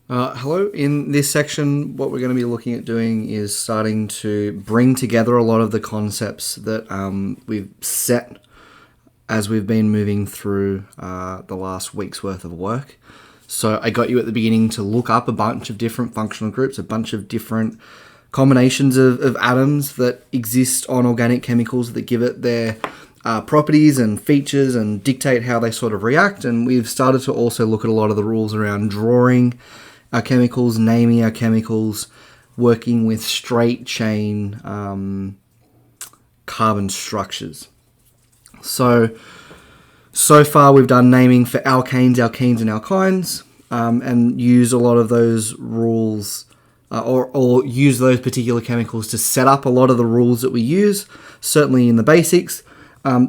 Hello. In this section, what we're going to be looking at doing is starting to bring together a lot of the concepts that we've set as we've been moving through the last week's worth of work. So I got you at the beginning to look up a bunch of different functional groups, a bunch of different combinations of atoms that exist on organic chemicals that give it their properties and features and dictate how they sort of react. And we've started to also look at a lot of the rules around drawing our chemicals, naming our chemicals, working with straight chain carbon structures. So far we've done naming for alkanes, alkenes, and alkynes, and use a lot of those rules or use those particular chemicals to set up a lot of the rules that we use, certainly in the basics.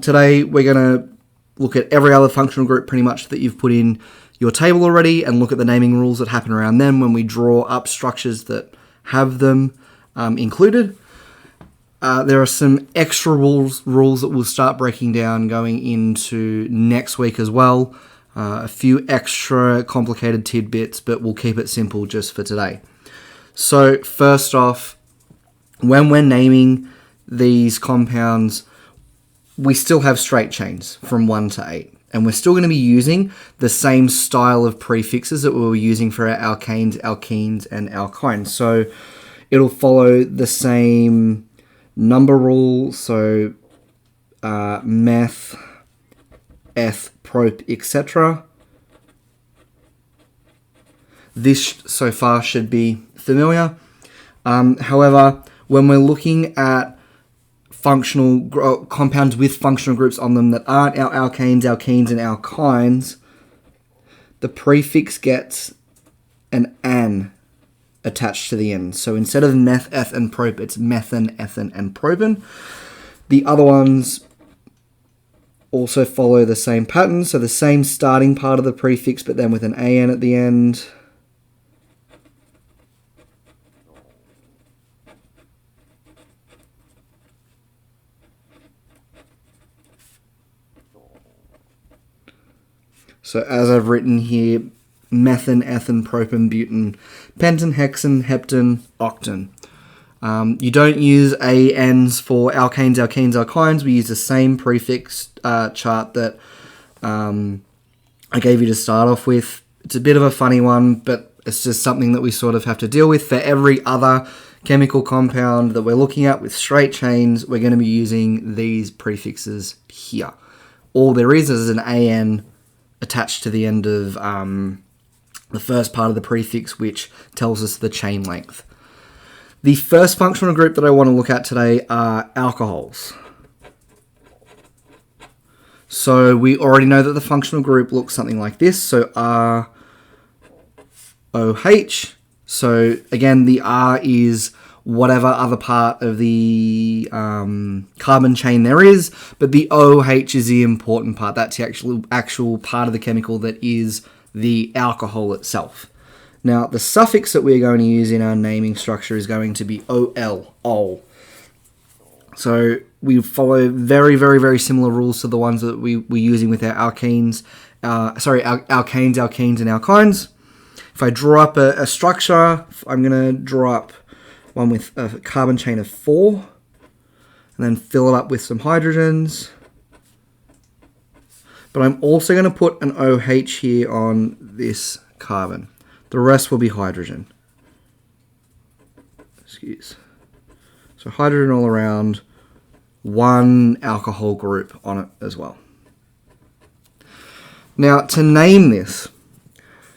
Today we're going to look at every other functional group pretty much that you've put in your table already and look at the naming rules that happen around them when we draw up structures that have them included. There are some extra rules that we'll start breaking down going into next week as well. A few extra complicated tidbits, but we'll keep it simple just for today. So first off, when we're naming these compounds, we still have straight chains from 1 to 8. And we're still going to be using the same style of prefixes that we were using for our alkanes, alkenes, and alkynes. So it'll follow the same number rule. So meth, eth, prop, etc. This so far should be familiar. However, when we're looking at functional compounds with functional groups on them that aren't our alkanes, alkenes, and alkynes, the prefix gets an attached to the end. So instead of meth, eth, and prop, it's methan, ethan, and propan. The other ones also follow the same pattern, so the same starting part of the prefix, but then with an an at the end. So as I've written here, methan, ethan, propan, butan, pentan, hexan, heptan, octan. You don't use ANs for alkanes, alkenes, alkynes. We use the same prefix chart that I gave you to start off with. It's a bit of a funny one, but it's just something that we sort of have to deal with. For every other chemical compound that we're looking at with straight chains, we're going to be using these prefixes here. All there is an AN attached to the end of the first part of the prefix, which tells us the chain length. The first functional group that I want to look at today are alcohols. So we already know that the functional group looks something like this. So ROH. So again, the R is whatever other part of the carbon chain there is, but the OH is the important part. That's the actual part of the chemical that is the alcohol itself. Now, the suffix that we're going to use in our naming structure is going to be OL, ol. So we follow very, very, very similar rules to the ones that we're using with our alkanes, alkanes, alkenes, and alkynes. If I draw up a structure, I'm going to draw up one with a carbon chain of 4, and then fill it up with some hydrogens. But I'm also going to put an OH here on this carbon. The rest will be hydrogen. So hydrogen all around, one alcohol group on it as well. Now, to name this,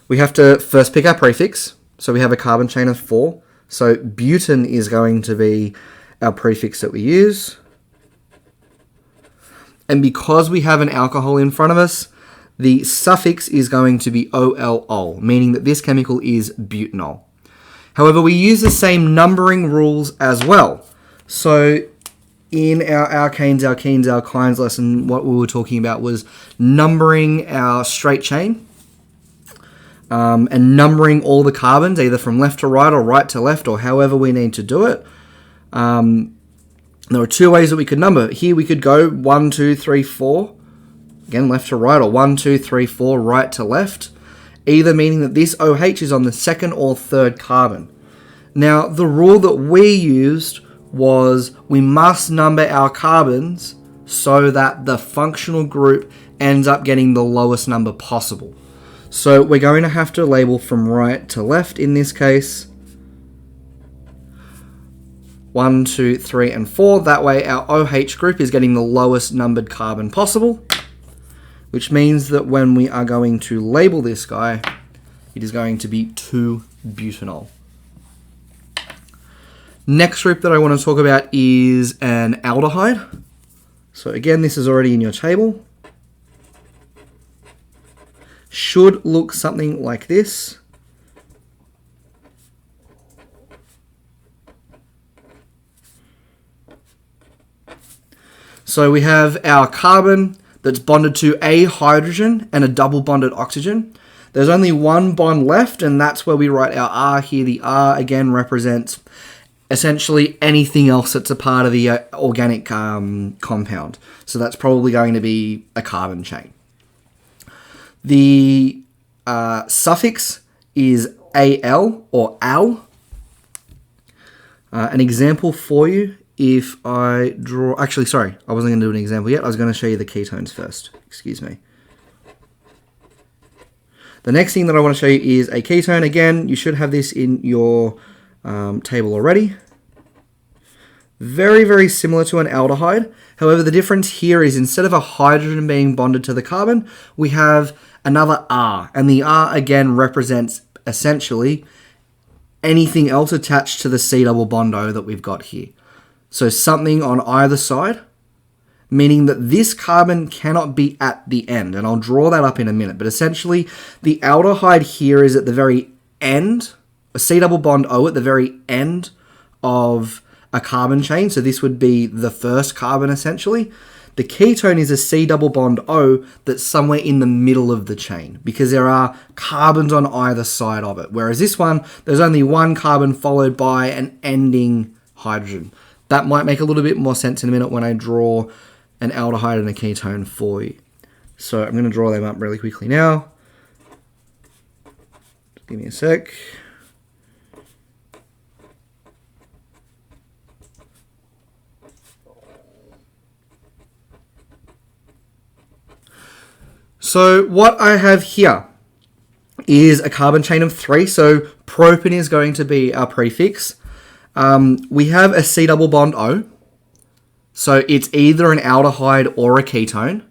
we have to first pick our prefix. So we have a carbon chain of 4. So butan is going to be our prefix that we use. And because we have an alcohol in front of us, the suffix is going to be OL, meaning that this chemical is butanol. However, we use the same numbering rules as well. So in our alkanes, alkenes, alkynes lesson, what we were talking about was numbering our straight chain. And numbering all the carbons, either from left to right or right to left, or however we need to do it. There are two ways that we could number. Here we could go 1, 2, 3, 4. Again, left to right, or 1, 2, 3, 4, right to left. either meaning that this OH is on the second or third carbon. Now, the rule that we used was we must number our carbons so that the functional group ends up getting the lowest number possible. So we're going to have to label from right to left in this case. 1, 2, 3, and 4. That way our OH group is getting the lowest numbered carbon possible, which means that when we are going to label this guy, it is going to be 2-butanol. Next group that I want to talk about is an aldehyde. So again, this is already in your table. Should look something like this. So we have our carbon that's bonded to a hydrogen and a double bonded oxygen. There's only one bond left, and that's where we write our R here. The R again represents essentially anything else that's a part of the organic compound. So that's probably going to be a carbon chain. The suffix is AL or AL. An example for you, if I draw... Actually, sorry, I wasn't going to do an example yet. I was going to show you the ketones first. Excuse me. The next thing that I want to show you is a ketone. Again, you should have this in your table already. Very, very similar to an aldehyde. However, the difference here is instead of a hydrogen being bonded to the carbon, we have another R. And the R, again, represents essentially anything else attached to the C double bond O that we've got here. So something on either side, meaning that this carbon cannot be at the end. And I'll draw that up in a minute. But essentially, the aldehyde here is at the very end, a C double bond O at the very end of a carbon chain. So this would be the first carbon, essentially. The ketone is a C double bond O that's somewhere in the middle of the chain because there are carbons on either side of it. Whereas this one, there's only one carbon followed by an ending hydrogen. That might make a little bit more sense in a minute when I draw an aldehyde and a ketone for you. So I'm going to draw them up really quickly now. Just give me a sec. So what I have here is a carbon chain of 3. So propane is going to be our prefix. We have a C double bond O. So it's either an aldehyde or a ketone.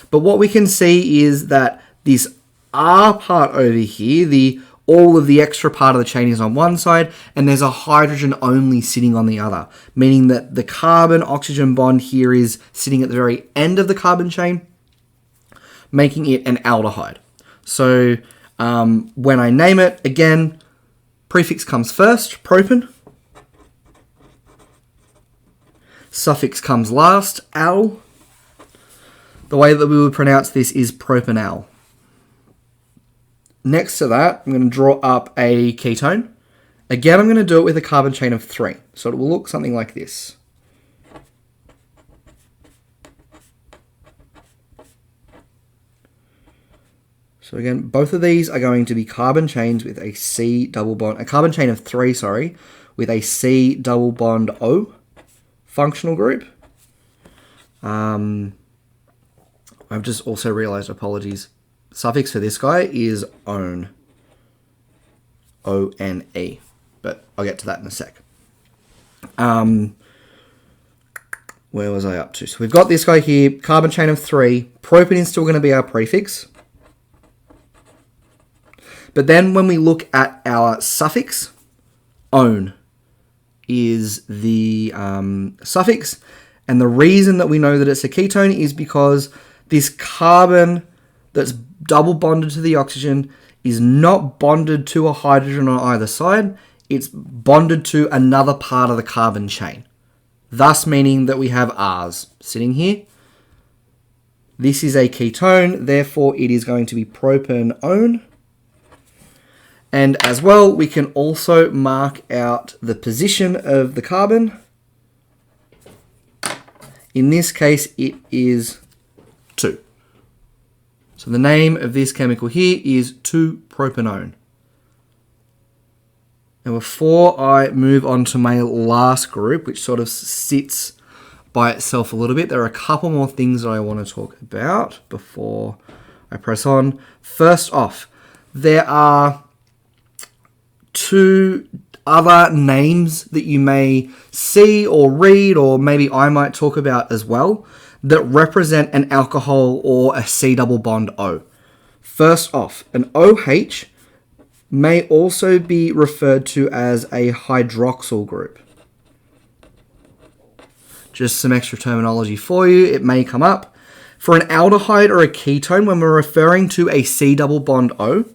But what we can see is that this R part over here, all of the extra part of the chain is on one side, and there's a hydrogen only sitting on the other, meaning that the carbon-oxygen bond here is sitting at the very end of the carbon chain, making it an aldehyde. So when I name it, again, prefix comes first, propane. Suffix comes last, al. The way that we would pronounce this is propanal. Next to that, I'm going to draw up a ketone. Again, I'm going to do it with a carbon chain of 3. So it will look something like this. So again, both of these are going to be carbon chains with a C double bond, a carbon chain of 3, sorry, with a C double bond O functional group. I've just also realized, apologies, suffix for this guy is one. O-N-E. But I'll get to that in a sec. Where was I up to? So we've got this guy here, carbon chain of 3. Propane is still going to be our prefix. But then when we look at our suffix, own is the suffix. And the reason that we know that it's a ketone is because this carbon that's double bonded to the oxygen is not bonded to a hydrogen on either side. It's bonded to another part of the carbon chain. Thus meaning that we have R's sitting here. This is a ketone, therefore it is going to be propanone. And as well, we can also mark out the position of the carbon. In this case, it is 2. So the name of this chemical here is 2-propanone. Now before I move on to my last group, which sort of sits by itself a little bit, there are a couple more things that I want to talk about before I press on. First off, there are 2 other names that you may see or read, or maybe I might talk about as well, that represent an alcohol or a C double bond O. First off, an OH may also be referred to as a hydroxyl group. Just some extra terminology for you, it may come up. For an aldehyde or a ketone, when we're referring to a C double bond O,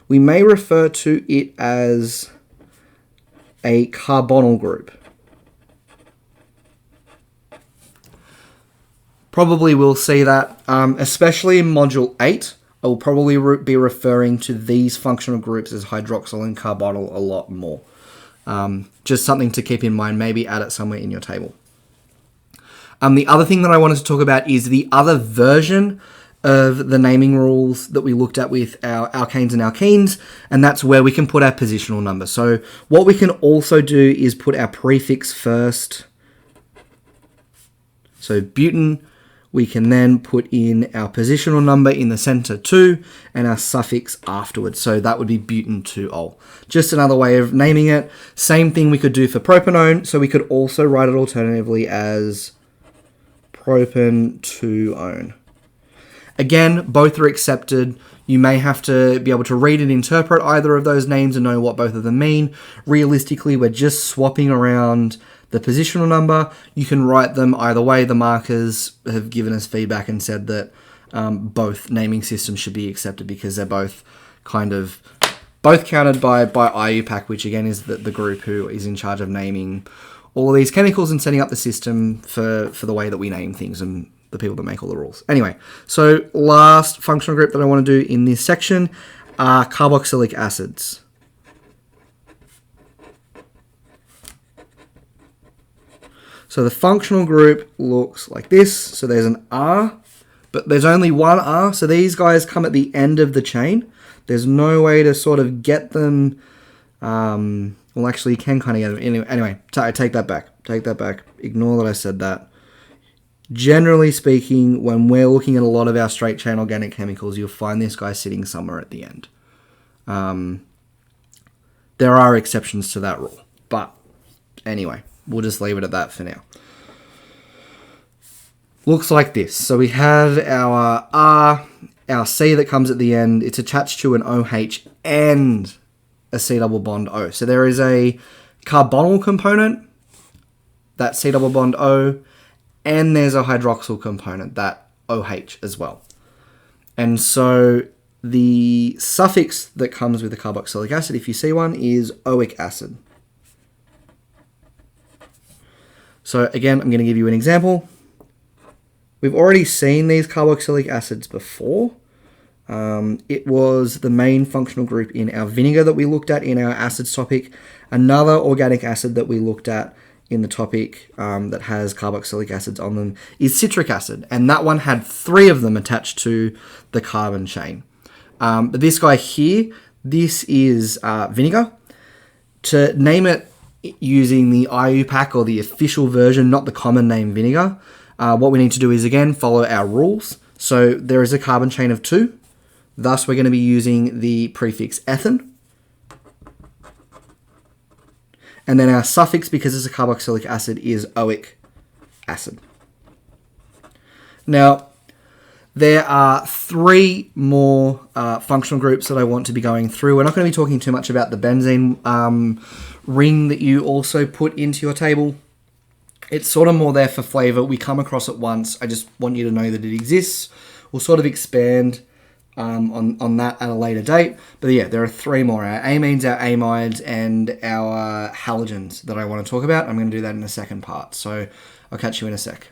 we may refer to it as a carbonyl group. Probably will see that, especially in Module 8, I will probably be referring to these functional groups as hydroxyl and carbonyl a lot more. Just something to keep in mind, maybe add it somewhere in your table. The other thing that I wanted to talk about is the other version of the naming rules that we looked at with our alkanes and alkenes, and that's where we can put our positional number. So what we can also do is put our prefix first. So butane, we can then put in our positional number in the center 2 and our suffix afterwards. So that would be butane-2-ol. Just another way of naming it. Same thing we could do for propanone. So we could also write it alternatively as propan-2-one. Again, both are accepted. You may have to be able to read and interpret either of those names and know what both of them mean. Realistically, we're just swapping around the positional number. You can write them either way. The markers have given us feedback and said that both naming systems should be accepted because they're both both counted by IUPAC, which again is the group who is in charge of naming all of these chemicals and setting up the system for the way that we name things and the people that make all the rules. Anyway, so last functional group that I want to do in this section are carboxylic acids. So the functional group looks like this. So there's an R, but there's only one R. So these guys come at the end of the chain. There's no way to sort of get them. Well, actually, you can kind of get them. Anyway, I take that back. Take that back. Ignore that I said that. Generally speaking, when we're looking at a lot of our straight chain organic chemicals, you'll find this guy sitting somewhere at the end. There are exceptions to that rule. But anyway, we'll just leave it at that for now. Looks like this. So we have our R, our C that comes at the end. It's attached to an OH and a C double bond O. So there is a carbonyl component, that C double bond O, and there's a hydroxyl component, that OH as well. And so the suffix that comes with the carboxylic acid, if you see one, is oic acid. So again, I'm going to give you an example. We've already seen these carboxylic acids before. It was the main functional group in our vinegar that we looked at in our acids topic. Another organic acid that we looked at in the topic that has carboxylic acids on them is citric acid. And that one had 3 of them attached to the carbon chain. But this guy here, this is vinegar. To name it using the IUPAC or the official version, not the common name vinegar, what we need to do is, again, follow our rules. So there is a carbon chain of 2. Thus, we're going to be using the prefix ethan. And then our suffix, because it's a carboxylic acid, is oic acid. Now, there are 3 more functional groups that I want to be going through. We're not going to be talking too much about the benzene ring that you also put into your table. It's sort of more there for flavor. We come across it once. I just want you to know that it exists. We'll sort of expand on that at a later date. But yeah, there are 3 more. Our amines, our amides, and our halogens that I want to talk about. I'm going to do that in the second part. So I'll catch you in a sec.